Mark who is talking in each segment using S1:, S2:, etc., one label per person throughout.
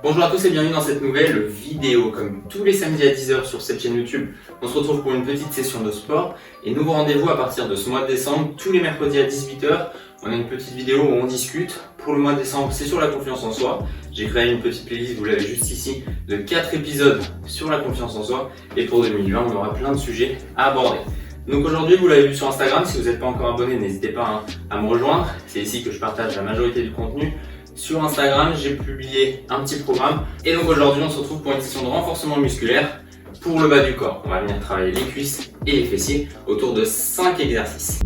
S1: Bonjour à tous et bienvenue dans cette nouvelle vidéo. Comme tous les samedis à 10 h sur cette chaîne YouTube, on se retrouve pour une petite session de sport. Et nouveau rendez-vous à partir de ce mois de décembre, tous les mercredis à 18 h. On a une petite vidéo où on discute. Pour le mois de décembre, c'est sur la confiance en soi. J'ai créé une petite playlist, vous l'avez juste ici, de 4 épisodes sur la confiance en soi. Et pour 2020, on aura plein de sujets à aborder. Donc aujourd'hui, vous l'avez vu sur Instagram, si vous n'êtes pas encore abonné, n'hésitez pas à me rejoindre. C'est ici que je partage la majorité du contenu. Sur Instagram, j'ai publié un petit programme. Et donc aujourd'hui, on se retrouve pour une session de renforcement musculaire pour le bas du corps. On va venir travailler les cuisses et les fessiers autour de 5 exercices.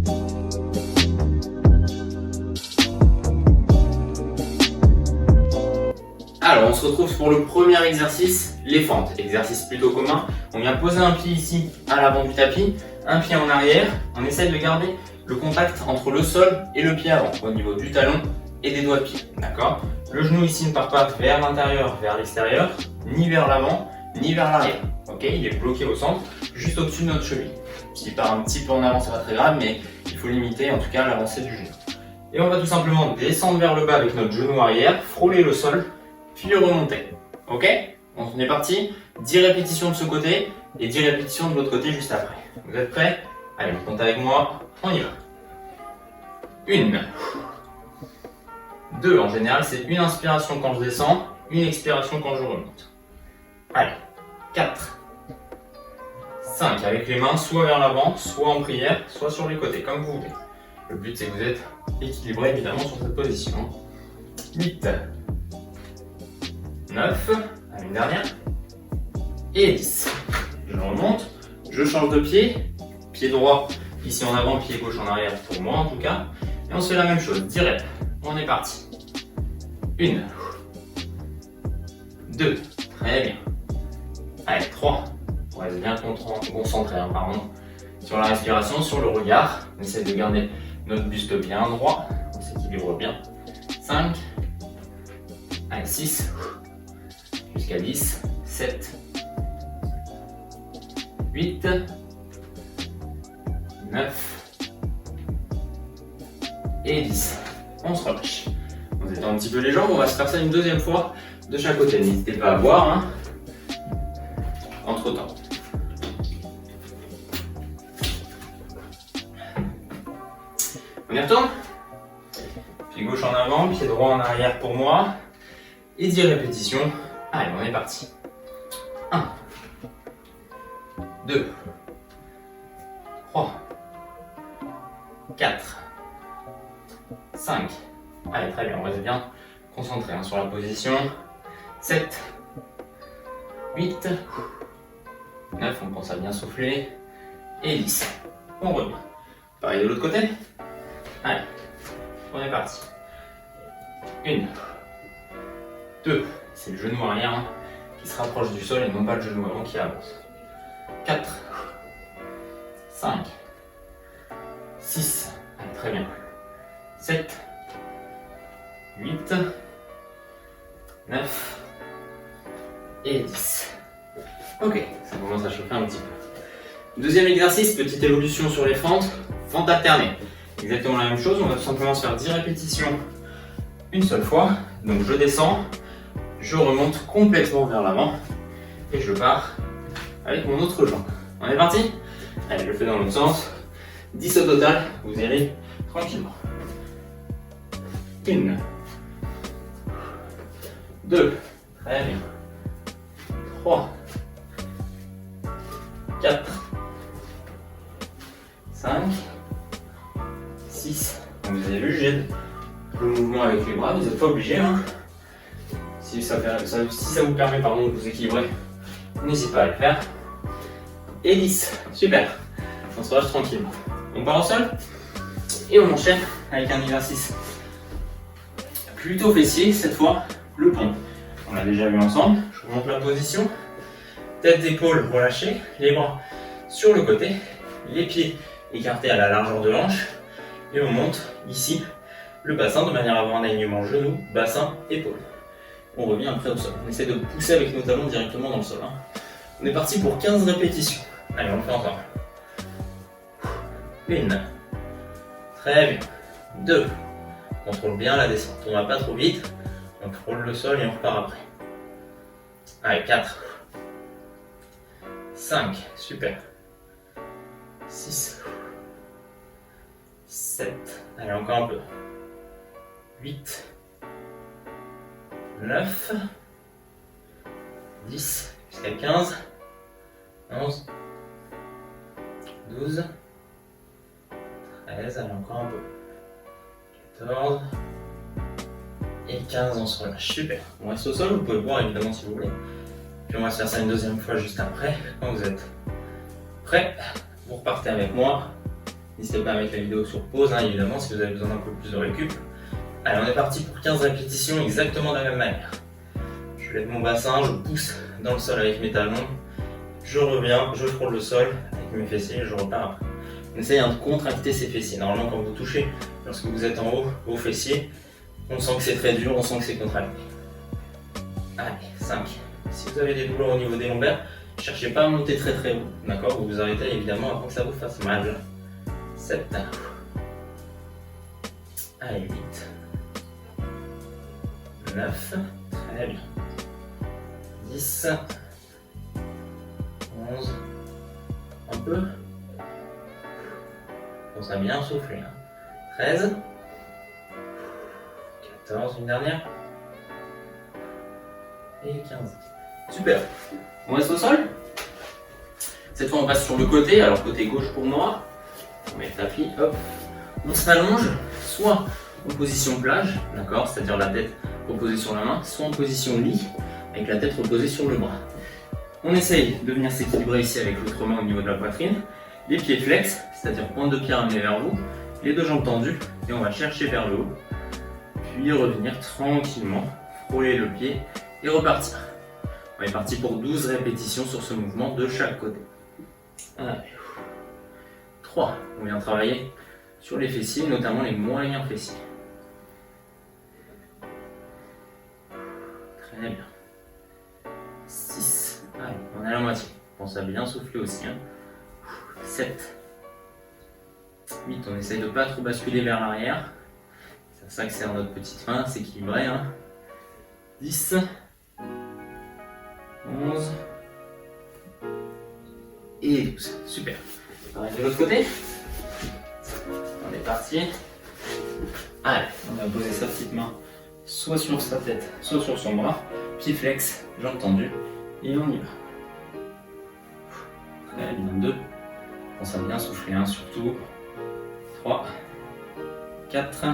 S1: Alors, on se retrouve pour le premier exercice, les fentes. Exercice plutôt commun. On vient poser un pied ici à l'avant du tapis, un pied en arrière. On essaie de garder le contact entre le sol et le pied avant, au niveau du talon et des doigts de pied, d'accord? Le genou ici ne part pas vers l'intérieur, vers l'extérieur, ni vers l'avant, ni vers l'arrière, ok? Il est bloqué au centre, juste au-dessus de notre cheville. S'il part un petit peu en avant, c'est pas très grave, mais il faut limiter en tout cas l'avancée du genou. Et on va tout simplement descendre vers le bas avec notre genou arrière, frôler le sol, puis le remonter, ok? On est parti, 10 répétitions de ce côté et 10 répétitions de l'autre côté juste après. Vous êtes prêts? Allez, vous comptez avec moi, on y va. 1. 2, en général, c'est une inspiration quand je descends, une expiration quand je remonte. Allez, 4, 5, avec les mains soit vers l'avant, soit en prière, soit sur les côtés, comme vous voulez. Le but, c'est que vous êtes équilibré, évidemment, sur cette position. 8, 9, allez, une dernière, et 10. Je remonte, je change de pied, pied droit, ici en avant, pied gauche en arrière, pour moi en tout cas. Et on se fait la même chose, 10 reps. On est parti. 1, 2, très bien. Allez, 3. On reste bien concentré, pardon, sur la respiration, sur le regard. On essaie de garder notre buste bien droit. On s'équilibre bien. 5. Allez, 6. Jusqu'à 10. 7. 8. 9. Et 10. On se relâche. On détend un petit peu les jambes, on va se faire ça une deuxième fois de chaque côté. N'hésitez pas à boire entre temps. On y retourne. Pied gauche en avant, pied droit en arrière pour moi. Et 10 répétitions. Allez, on est parti. 1, 2, 3, 4, 5. Allez, très bien, on reste bien concentré sur la position. 7, 8, 9, on pense à bien souffler. Et 10. On revient. Pareil de l'autre côté. Allez, on est parti. 1, 2, c'est le genou arrière qui se rapproche du sol et non pas le genou avant qui avance. 4, 5, 6, allez, très bien. 7, 8, 9 et 10. Ok, ça commence à chauffer un petit peu. Deuxième exercice, petite évolution sur les fentes, fente alternée. Exactement la même chose, on va tout simplement se faire 10 répétitions une seule fois. Donc je descends, je remonte complètement vers l'avant et je pars avec mon autre jambe. On est parti? Allez, je le fais dans l'autre sens. 10 au total, vous y allez tranquillement. 1, 2, très bien. 3, 4, 5, 6. Vous avez vu, j'aide le mouvement avec les bras, vous n'êtes pas obligé. Si ça vous permet de vous équilibrer, n'hésitez pas à le faire. Et 10, super. On se relâche tranquillement. On part au sol et on enchaîne avec un exercice plutôt fessier, cette fois le pont. On l'a déjà vu ensemble, je remonte la position, tête d'épaule relâchée, les bras sur le côté, les pieds écartés à la largeur de l'hanche et on monte ici le bassin de manière à avoir un alignement genou, bassin, épaule. On revient après au sol, on essaie de pousser avec nos talons directement dans le sol. On est parti pour 15 répétitions. Allez, on le fait encore. 1, très bien. 2, contrôle bien la descente, on ne va pas trop vite. On frôle le sol et on repart après. Allez, 4. 5, super. 6. 7. Allez, encore un peu. 8. 9. 10. Jusqu'à 15. 11. 12. 13. Allez, encore un peu. 14. Et 15, on se relâche. Super. On reste au sol, vous pouvez boire évidemment si vous voulez. Puis on va se faire ça une deuxième fois juste après. Quand vous êtes prêts, vous repartez avec moi. N'hésitez pas à mettre la vidéo sur pause, évidemment, si vous avez besoin d'un peu plus de récup. Allez, on est parti pour 15 répétitions exactement de la même manière. Je lève mon bassin, je pousse dans le sol avec mes talons. Je reviens, je frôle le sol avec mes fessiers et je repars après. On essaye de contracter ses fessiers. Normalement, quand vous touchez, lorsque vous êtes en haut, vos fessiers, on sent que c'est très dur, on sent que c'est contracté. Allez, 5. Si vous avez des douleurs au niveau des lombaires, ne cherchez pas à monter très très haut. D'accord? Vous vous arrêtez évidemment avant que ça vous fasse mal. 7. Allez, 8. 9. Très bien. 10. 11. Un peu. On s'est bien soufflé. 13. 14, une dernière. Et 15. Super. On reste au sol. Cette fois, on passe sur le côté. Alors, côté gauche pour moi. On met le tapis. Hop. On s'allonge, soit en position plage, d'accord, c'est-à-dire la tête reposée sur la main, soit en position lit, avec la tête reposée sur le bras. On essaye de venir s'équilibrer ici avec l'autre main au niveau de la poitrine. Les pieds flex, c'est-à-dire pointe de pied ramenée vers vous. Les deux jambes tendues. Et on va chercher vers le haut. Puis revenir tranquillement, frôler le pied et repartir. On est parti pour 12 répétitions sur ce mouvement de chaque côté. Allez. 3. On vient travailler sur les fessiers, notamment les moyens fessiers. Très bien. 6. Allez, on est à la moitié. Pense à bien souffler aussi. 7. 8. On essaye de ne pas trop basculer vers l'arrière. Ça que c'est notre petite main, s'équilibrer. 10, 11 et 12. Super. Pareil de l'autre côté. On est parti. Allez, on va poser sa petite main soit sur sa tête, soit sur son bras. Pied flex, jambes tendues. Et on y va. Très bien. 2. Pense à bien souffler, surtout. 3, 4.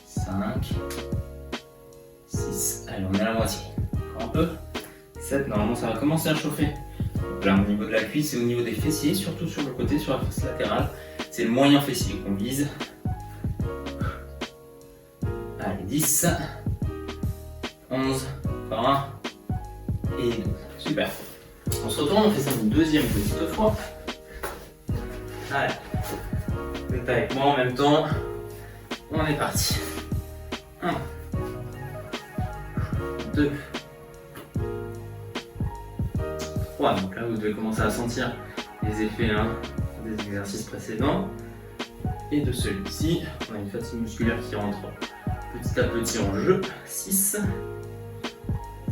S1: 5, 6, allez on est à la moitié, encore un peu, 7, normalement ça va commencer à chauffer. Donc là au niveau de la cuisse et au niveau des fessiers, surtout sur le côté, sur la face latérale, c'est le moyen fessier qu'on vise. Allez 10, 11, encore un, et 12, super. On se retourne, on fait ça une deuxième petite fois. Allez, vous êtes avec moi en même temps, on est parti. 1, 2, 3. Donc là, vous devez commencer à sentir les effets des exercices précédents et de celui-ci. On a une fatigue musculaire qui rentre petit à petit en jeu. 6,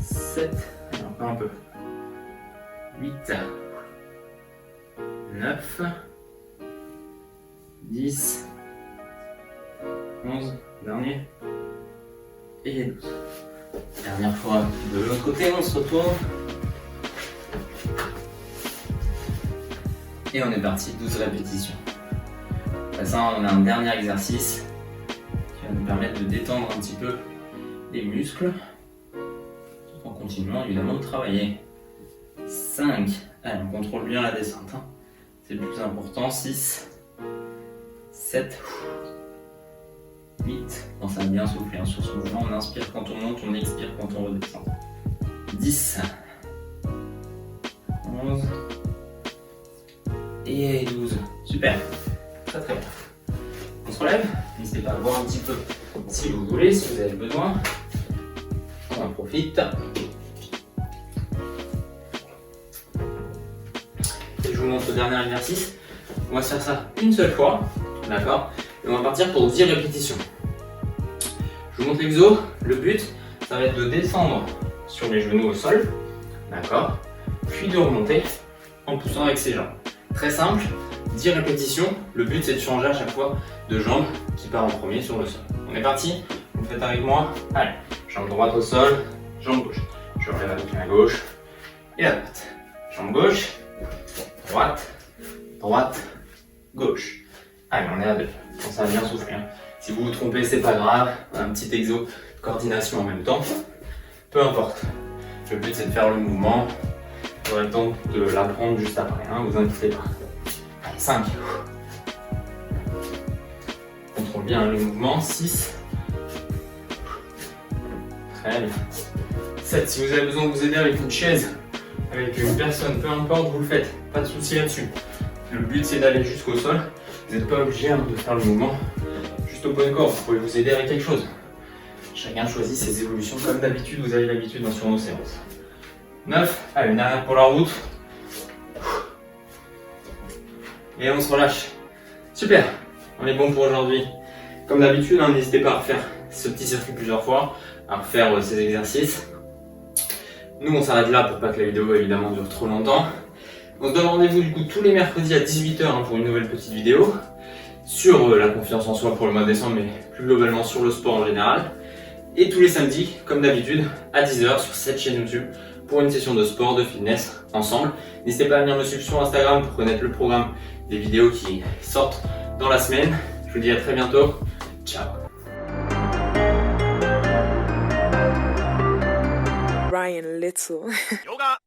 S1: 7, encore un peu. 8, 9, 10, 11, dernier. Et 12. Dernière fois de l'autre côté, on se retourne. Et on est parti, 12 répétitions. Après ça, on a un dernier exercice qui va nous permettre de détendre un petit peu les muscles, tout en continuant évidemment de travailler. 5. Allez, on contrôle bien la descente. C'est le plus important. 6, 7, 8, pense à bien souffler sur ce mouvement, on inspire quand on monte, on expire quand on redescend. 10, 11 et 12. Super, très très bien. On se relève, n'hésitez pas à voir un petit peu si vous voulez, si vous avez besoin. On en profite. Et je vous montre le dernier exercice. On va se faire ça une seule fois, d'accord? Et on va partir pour 10 répétitions. Je vous vous montre l'exo. Le but, ça va être de descendre sur les genoux au sol, d'accord, puis de remonter en poussant avec ses jambes. Très simple, 10 répétitions. Le but, c'est de changer à chaque fois de jambe qui part en premier sur le sol. On est parti? Vous faites avec moi. Allez, jambe droite au sol, jambe gauche. Je relève avec la gauche et la droite. Jambe gauche, droite, droite, gauche. Allez, on est à deux. Pensez à bien souffler. Hein. Si vous vous trompez, c'est pas grave. Un petit exo de coordination en même temps. Peu importe. Le but, c'est de faire le mouvement. Vous aurez le temps de l'apprendre juste après. Hein, vous inquiétez pas. Allez, 5. Contrôle bien le mouvement. 6. Très bien. 7. Si vous avez besoin de vous aider avec une chaise, avec une personne, peu importe, vous le faites. Pas de souci là-dessus. Le but, c'est d'aller jusqu'au sol. Vous n'êtes pas obligé de faire le mouvement juste au point de corps. Vous pouvez vous aider avec quelque chose. Chacun choisit ses évolutions comme d'habitude. Vous avez l'habitude sur nos séances. 9. Allez, une arrière pour la route. Et on se relâche. Super. On est bon pour aujourd'hui. Comme d'habitude, n'hésitez pas à refaire ce petit circuit plusieurs fois, à refaire ces exercices. Nous, on s'arrête là pour pas que la vidéo évidemment dure trop longtemps. On se donne rendez-vous du coup tous les mercredis à 18 h pour une nouvelle petite vidéo sur la confiance en soi pour le mois de décembre, mais plus globalement sur le sport en général. Et tous les samedis, comme d'habitude, à 10 h sur cette chaîne YouTube pour une session de sport, de fitness ensemble. N'hésitez pas à venir me suivre sur Instagram pour connaître le programme des vidéos qui sortent dans la semaine. Je vous dis à très bientôt. Ciao.
S2: Ryan Little. Yoga.